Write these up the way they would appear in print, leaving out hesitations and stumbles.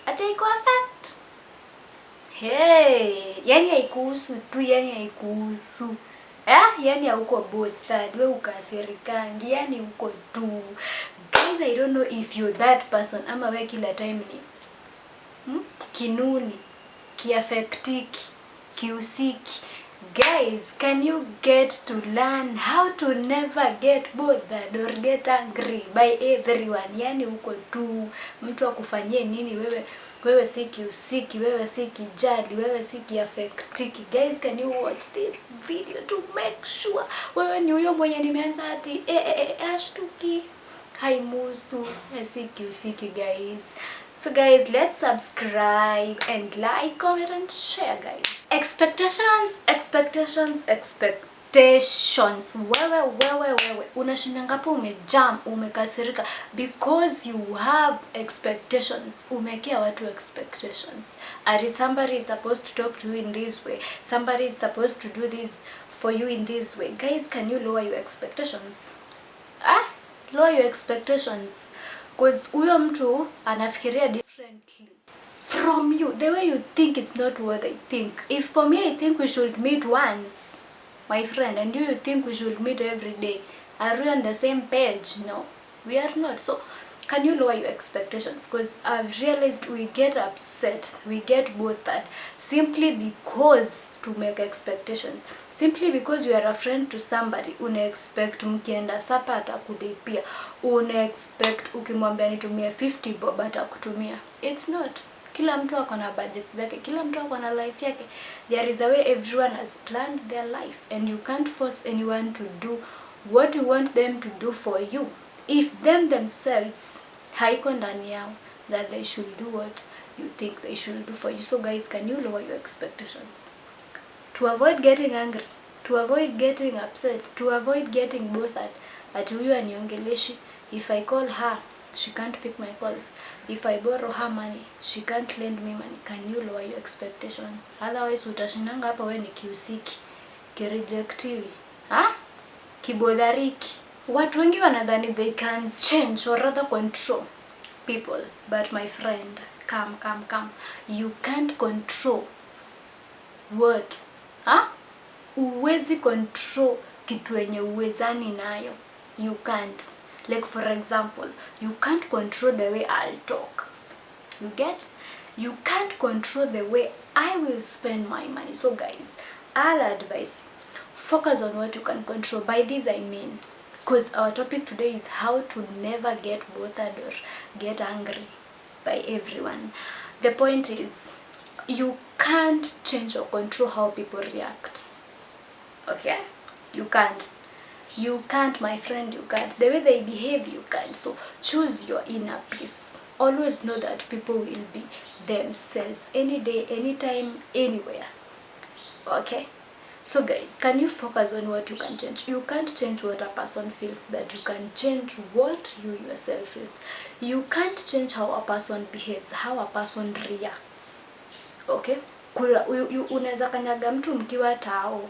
Acha iko affect. Hey, yani haikuhusu tu, yani haikuhusu. Yani hauko both that, we ukasirikangi, yani uko tu. Guys, I don't know if you're that person ama we kila time ni kinuni, kiaffectiki, kiusiki. Guys, can you get to learn how to never get bothered or get angry by everyone? Yani uko tu, mtu akufanyie nini, wewe si kiusiki, wewe si kijali, wewe si kiaffectiki. Guys, can you watch this video to make sure wewe ni huyo mwenye nimeanza ati ashtuki, haimuhusu, si kiusiki guys. So guys, let's subscribe and like, comment and share guys. Expectations. Wewe unashinda ngapo umejam, umekasirika because you have expectations. Umekea watu expectations. Somebody is supposed to talk to you in this way. Somebody is supposed to do this for you in this way. Guys, can you lower your expectations? Lower your expectations. Because huyo mtu anafikiria differently from you. The way you think it's not what I think. If for me I think we should meet once, my friend, and you think we should meet every day, are we on the same page? No, we are not. So can you lower your expectations? Because I've realized we get upset, we get bothered simply because to make expectations. Simply because you are a friend to somebody, una-expect mkienda sapa atakulipia. Una-expect ukimwambia nitumie 50 bob atakutumia. It's not. Kila mtu ako na budget zake, kila mtu ako na life yake. There is a way everyone has planned their life and you can't force anyone to do what you want them to do for you. If them themselves haiko ndani yao that they should do what you think they should do for you. So guys, can you lower your expectations? To avoid getting angry, to avoid getting upset, to avoid getting bothered. Ati huyu aniongeleshi. If I call her, she can't pick my calls. If I borrow her money, she can't lend me money. Can you lower your expectations? Otherwise utashinanga hapa we ni kiusiki, kirejectiwi, kibodhariki. Watu wengi wanadhani they can change or rather control people, but my friend, come. You can't control what? Uwezi control kitu yenye uwezani nayo. You can't. Like for example, you can't control the way I'll talk. You get? You can't control the way I will spend my money. So guys, I'll advise, focus on what you can control. By this I mean, because our topic today is how to never get bothered or get angry by everyone. The point is, you can't change or control how people react. Okay? You can't. You can't, my friend, you can't. The way they behave, you can't. So choose your inner peace. Always know that people will be themselves any day, anytime, anywhere. Okay? So guys, can you focus on what you can change? You can't change what a person feels, but you can change what you yourself feel. You can't change how a person behaves, how a person reacts. Okay? Unaweza kanyaga mtu mkiwa tao.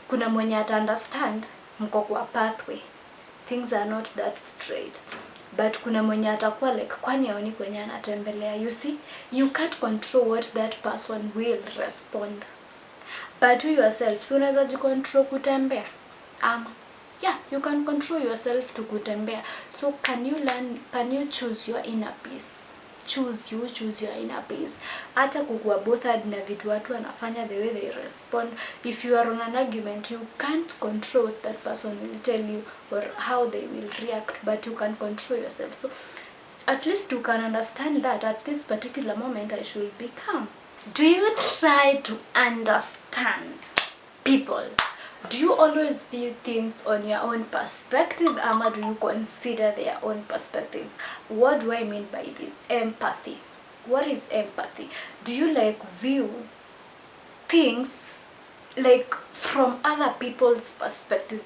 Kuna mwenye ata understand mko kwa pathway. Things are not that straight. But kuna mwenye atakuwa like kwani haoni kwenye anatembelea. You see, you can't control what that person will respond. But you yourself, so unaweza jicontrol kutembea. Yeah, you can control yourself to kutembea. So can you choose your inner peace? Choose your inner peace. Hata kukua bothered na vitu watu wanafanya, the way they respond. If you are on an argument, you can't control what that person will tell you or how they will react, but you can control yourself. So at least you can understand that at this particular moment I should be calm. Do you try to understand people? Do you always view things on your own perspective, or do you consider their own perspectives? What do I mean by this? Empathy. What is empathy? Do you view things from other people's perspective?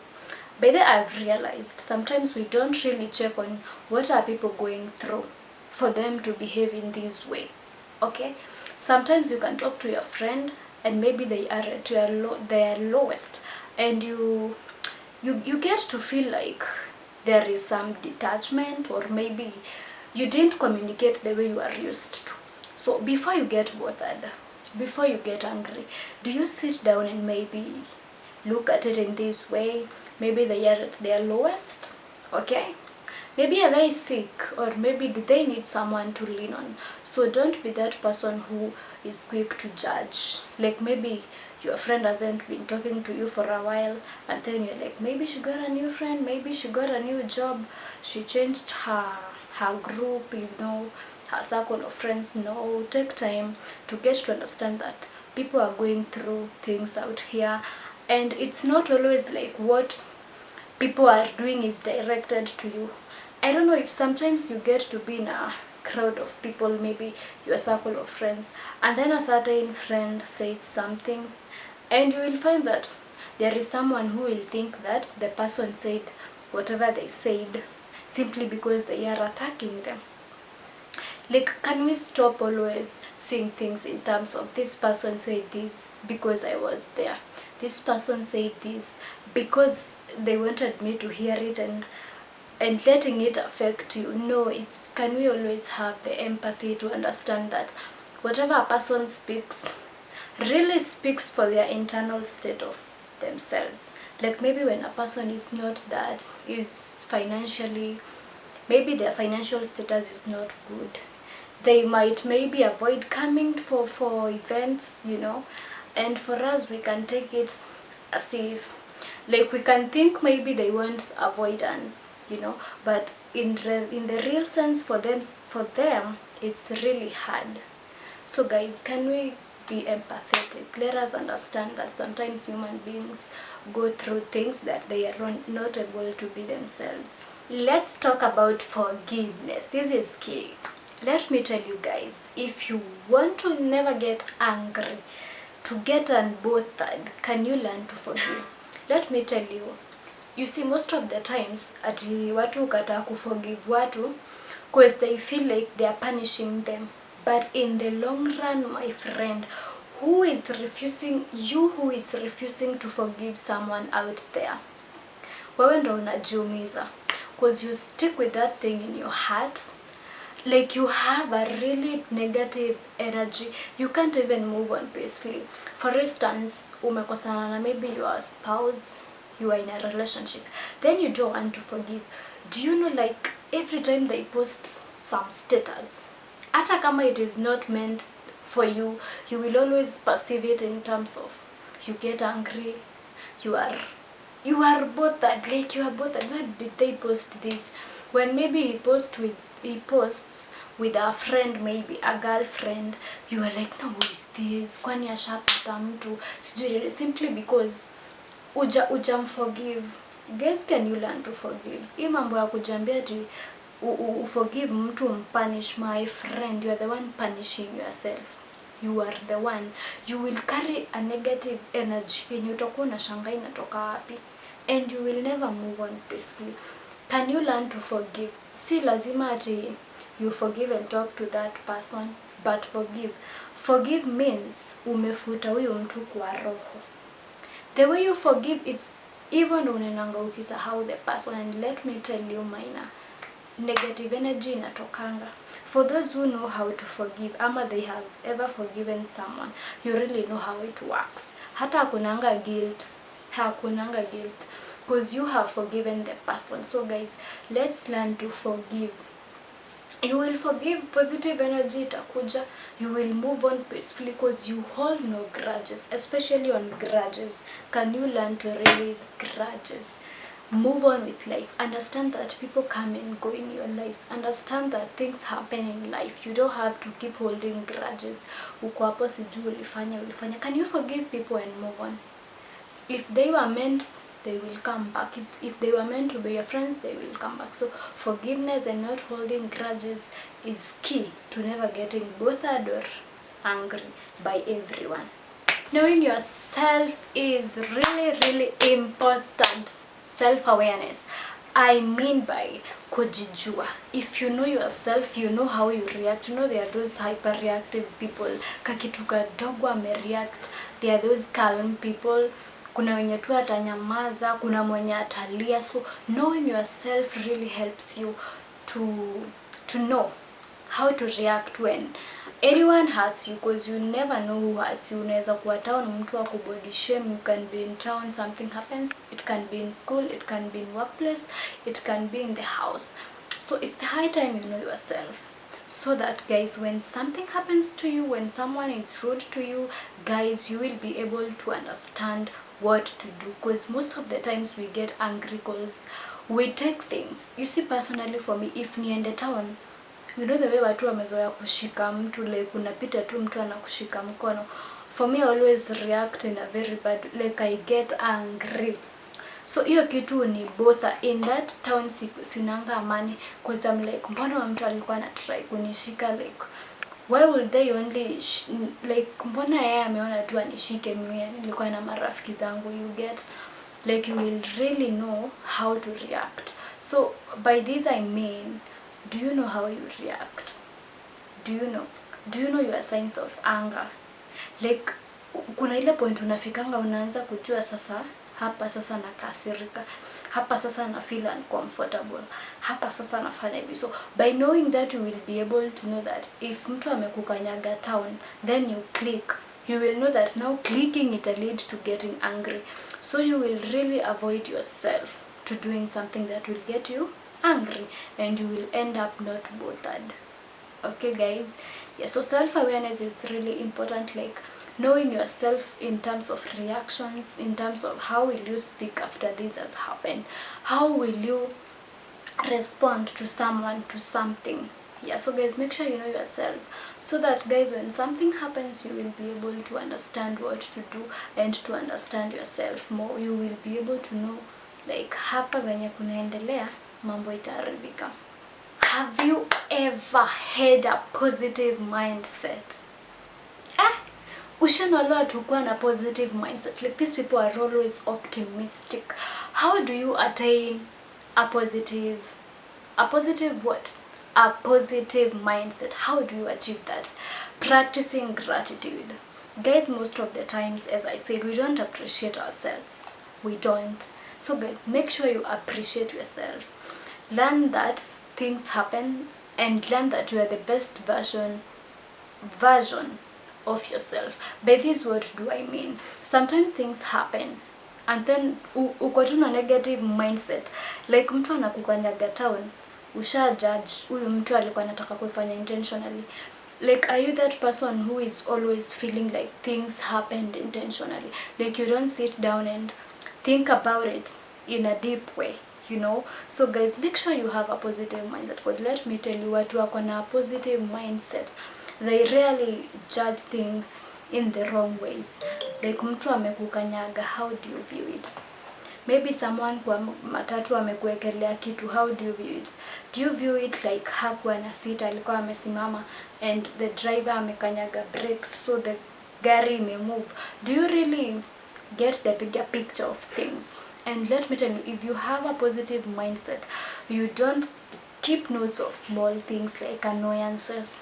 By that I've realized sometimes we don't really check on what are people going through for them to behave in this way. Okay? Sometimes you can talk to your friend and maybe they are at their lowest, and you get to feel like there is some detachment, or maybe you didn't communicate the way you are used to. So before you get bothered, before you get angry, do you sit down and maybe look at it in this way? Maybe they are at their lowest, okay? Maybe are they sick, or maybe do they need someone to lean on? So don't be that person who is quick to judge. Like maybe your friend hasn't been talking to you for a while, and then you're like, maybe she got a new friend, maybe she got a new job, she changed her group, her circle of friends. No, take time to get to understand that people are going through things out here, and it's not always like what people are doing is directed to you. I don't know if sometimes you get to be in a crowd of people, maybe your circle of friends, and then a certain friend says something, and you will find that there is someone who will think that the person said whatever they said simply because they are attacking them. Like, can we stop always seeing things in terms of this person said this because I was there, this person said this because they wanted me to hear it, and letting it affect you? No, it's, can we always have the empathy to understand that whatever a person speaks really speaks for their internal state of themselves. Like maybe when a person is not that, is financially, maybe their financial status is not good, they might maybe avoid coming for events, and for us we can take it as if, like, we can think maybe they want avoidance, but in the real sense, for them it's really hard. So guys, can we be empathetic? Let us understand that sometimes human beings go through things that they are not able to be themselves. Let's talk about forgiveness. This is key. Let me tell you guys, if you want to never get angry, to get unbothered, can you learn to forgive? Let me tell you, you see, most of the times ati watu ukata kuforgive watu because they feel like they are punishing them, but in the long run, my friend, who is refusing to forgive someone out there, wewe ndo unajiumiza, because you stick with that thing in your heart. Like, you have a really negative energy, you can't even move on peacefully. For instance, umekosana na maybe your spouse, you are in a relationship, then you don't want to forgive. Do you know, like, every time they post some status, hata kama it is not meant for you, you will always perceive it in terms of, you get angry, you are bothered, like you are bothered. Why did they post this? When maybe he posts with a friend, maybe a girlfriend, you are like, no, who is this? Kwani ashapata mtu? Sijui, simply because forgive. Guys, can you learn to forgive? Hii mambo ya kujambia ati forgive mtu mpunish, my friend, you are the one punishing yourself. You are the one, you will carry a negative energy yenye utakuwa unashangaa inatoka wapi, and you will never move on peacefully. Can you learn to forgive? Si lazima ati you forgive and talk to that person, but forgive means umefuta huyo mtu kwa roho. The way you forgive, it's even unenanga ukisahau the person. And let me tell you, Maina, negative energy inatokanga. For those who know how to forgive, ama they have ever forgiven someone, you really know how it works. Hata hakunanga guilt, because you have forgiven the person. So guys, let's learn to forgive. You will forgive, positive energy itakuja, you will move on peacefully because you hold no grudges, especially on grudges. Can you learn to release grudges? Move on with life. Understand that people come and go in your lives. Understand that things happen in life. You don't have to keep holding grudges. Uko hapo sijui ulifanya. Can you forgive people and move on? If they were meant, they will come back. If they were meant to be your friends, they will come back. So forgiveness and not holding grudges is key to never getting bothered or angry by everyone. Knowing yourself is really, really important. Self-awareness, I mean by kujijua. If you know yourself, you know how you react. You know, there are those hyper-reactive people. Kakitu kadogo amereact. There are those calm people. Kuna wenye tu atanyamaza, kuna mwenye atalia. So knowing yourself really helps you to to know how to react when anyone hurts you, because you never know who hurts you. Unaweza kuwa town, mtu wa body shame, you can be in town, something happens, it can be in school, it can be in workplace, it can be in the house. So it's the high time you know yourself, so that guys, when something happens to you, when someone is rude to you, guys, you will be able to understand what to do. Because most of the times we get angry because we take things, you see, personally for me, if niende town, you know the way watu wamezoea kushika mtu, like unapita tu mtu anakushika mkono, for me I always react in a very bad, like I get angry. So hiyo kitu ni both in that town, sinanga amani, because I'm like, mbona mtu alikuwa na try kunishika, like why would they only like, mbona yeye ameona tu anishike mimi, nilikuwa na marafiki zangu, you get, like you will really know how to react. So by this I mean, do you know how you react? Do you know your signs of anger? Like kuna ile point unafikanga unaanza kujua sasa, hapa sasa nakasirika, hapa sasa na feel uncomfortable, hapa sasa nafanya hivi. So by knowing that, you will be able to know that if mtu amekukanyaga town, then you click, you will know that now clicking it lead to getting angry. So you will really avoid yourself to doing something that will get you angry, and you will end up not bothered. Okay guys, yeah, so self-awareness is really important, like knowing yourself in terms of reactions, in terms of how will you speak after this has happened, how will you respond to someone, to something. Yeah, so guys, make sure you know yourself, so that guys, when something happens, you will be able to understand what to do and to understand yourself more. You will be able to know, like, hapa venye kunaendelea mambo itaharibika. Have you ever had a positive mindset? Ushanwalua tukua na positive mindset, like these people are always optimistic. How do you attain a positive what? A positive mindset. How do you achieve that? Practicing gratitude. Guys, most of the times, as I said, we don't appreciate ourselves. We don't. So guys, make sure you appreciate yourself. Learn that things happen, and learn that you are the best version of yourself. By this, what do I mean? Sometimes things happen and then uko tu na negative mindset, like mtu anakukanyaga town, usha judge huyu mtu alikuwa anataka kufanya intentionally. Like, are you that person who is always feeling like things happened intentionally? Like you don't sit down and think about it in a deep way, you know? So guys, make sure you have a positive mindset. But let me tell you, watu wako na positive mindset, they rarely judge things in the wrong ways. Like mtu amekukanyaga, how do you view it? Maybe someone kwa matatu amekuwekelea kitu, how do you view it? Do you view it like hakuwa na seat, alikuwa amesimama and the driver amekanyaga brakes so the gari imemove? Do you really get the bigger picture of things? And let me tell you, if you have a positive mindset, you don't keep notes of small things like annoyances,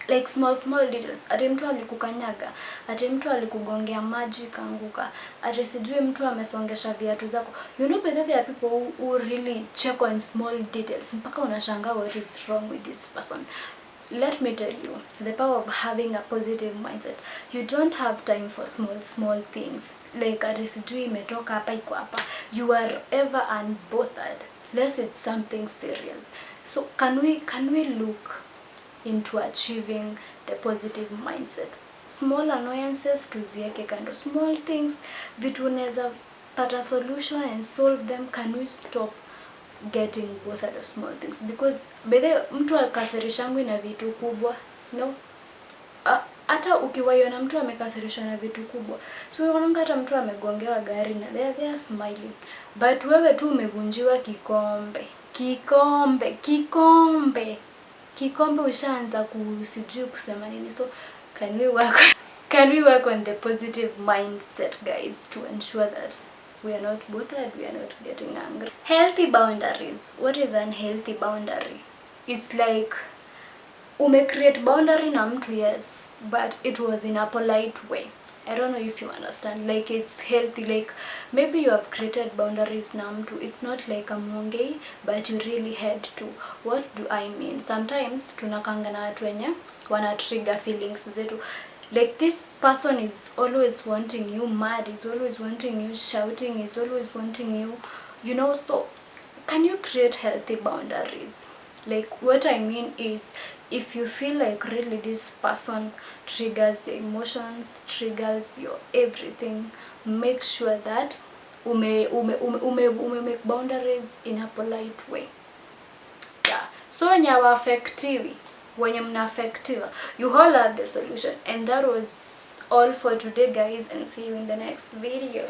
like small details. Ati mtu alikukanyaga, ati mtu alikugongea maji kaanguka, ati sijui mtu amesongesha viatu zako. You know, but there are people who really check on small details mpaka unashangaa what is wrong with this person. Let me tell you, the power of having a positive mindset. You don't have time for small things. Like ati sijui imetoka hapa iko hapa. You are ever unbothered unless it's something serious. So can we look into achieving the positive mindset? Small annoyances tuzieke kando, small things vitu unaweza pata solution and solve them. Can we stop getting bothered of small things? Because bedhe mtu akasirishangwi na vitu kubwa, no. Hata ukiwaiona mtu amekasirishwa na vitu kubwa, so unaona hata mtu amegongewa gari na they are smiling, but wewe tu umevunjiwa kikombe ushaanza kusijui kusema nini. So can we work on the positive mindset, guys, to ensure that we are not bothered, we are not getting angry. Healthy boundaries. What is an healthy boundary? It's like create boundary na mtu, yes, but it was in a polite way. I don't know if you understand. Like, it's healthy. Like, maybe you have created boundaries now too. It's not like a monge, but you really had to. What do I mean? Sometimes tunakanga na watu wenye wana trigger feelings zetu. Like, this person is always wanting you mad, it's always wanting you shouting, it's always wanting you, you know. So can you create healthy boundaries? Like, what I mean is, if you feel like really this person triggers your emotions, triggers your everything, make sure that ume make boundaries in a polite way. Yeah. So when you are affective, when you're affective, you all have the solution. And that was all for today, guys, and see you in the next video.